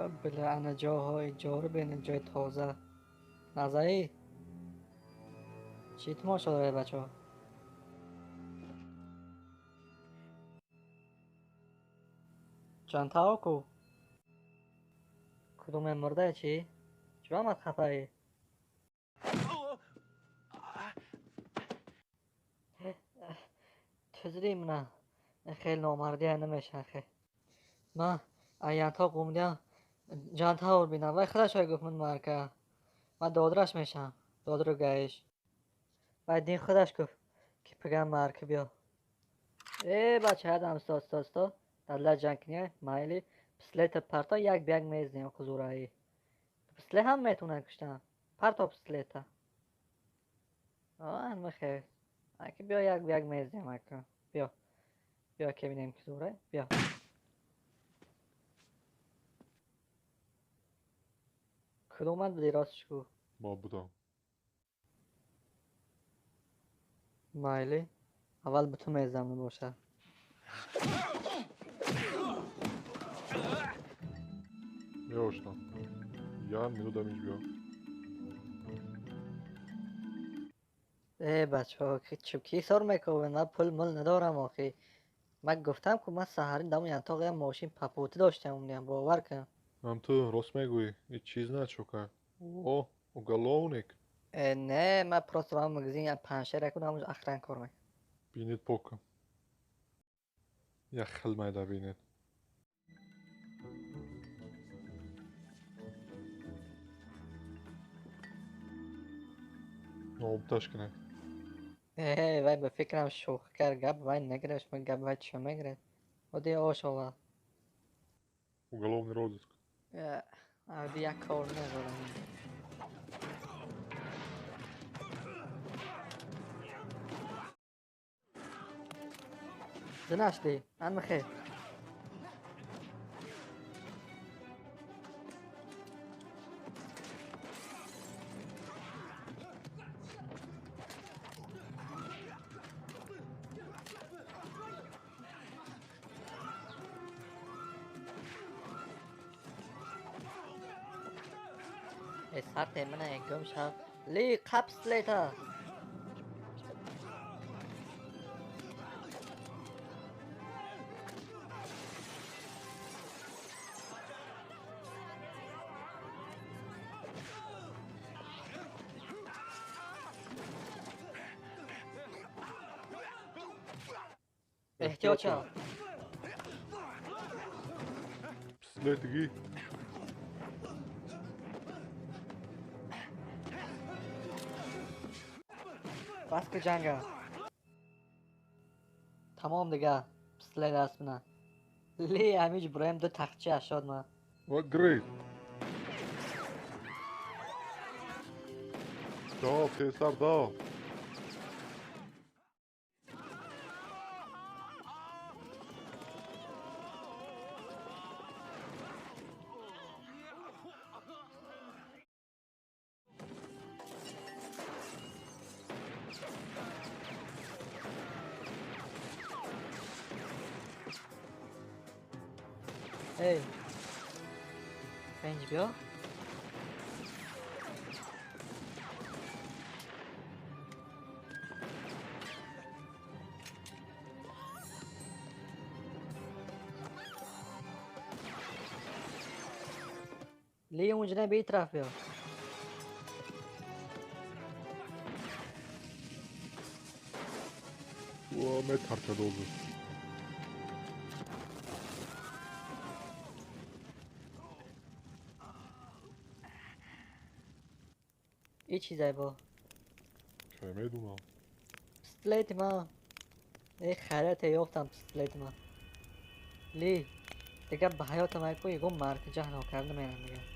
بالعنه جاهای جارو بین جای تازه نظری چی تماشا داره بچه ها؟ جانتا کو کدوم مرده چی؟ چرا آمد خفایی؟ چجوری منه خیلی نامردی نمیشه خیلی ما ایانتا قومدیم جانتا رو بینم وای خودش های گفت من مرکه من دادرش میشم دادر گایش باید دین خودش گفت که پگم مرکه بیا ای بچه هدم ستا دادلا جنگ کنیه مایلی پسلیت پرتا یک بیگ میزنیم خزورایی پسلی هم میتونن کشتن پرتا پسلیتا آه مخیر اکی بیا یک بیگ میزنیم اکا بیا که بینیم که زوره بیا کدومت بدی راستش کو ما بودم مایلی اول به تو میزم باشه میاشتم یان میدو دمیج بیا ای بچه ها که چوکی سر میکنه من پول مل ندارم آخی من گفتم که من سهرین دم ینتاقه ماشین پپوتی داشتم اونیم باور کن هم تو راست میگویی هیچ چیز نچوکه او уголовник نه من پروست با مگزین پنشه کنم همونجا اخران کار میکنم بینید پوکم یک خل میده بینید نوبتش کنه وای به فکرم شوخ کرد گب وای نگرش من گب وای چه میگرد و دی آش آوا уголовный розыск دی یک کار ندارم زنش دی من بخیر ای سرت من گم شد لی قبس لیتا احتیاط شد بسلتگی بس که جنگه تمام دیگه پسلی دست منه لی همیج برایم دو تخچه اشاد من و گریت دا پسر دا ای پنج بیا لی اونجا نه به طرف بیا و متر دوزو ای چیزای با که میدونم پسلیت ما ای خیرت یافتم پسلیت ما لی دیگه به حیات ما کوی گم مرک جهنم کرده میرم دیگه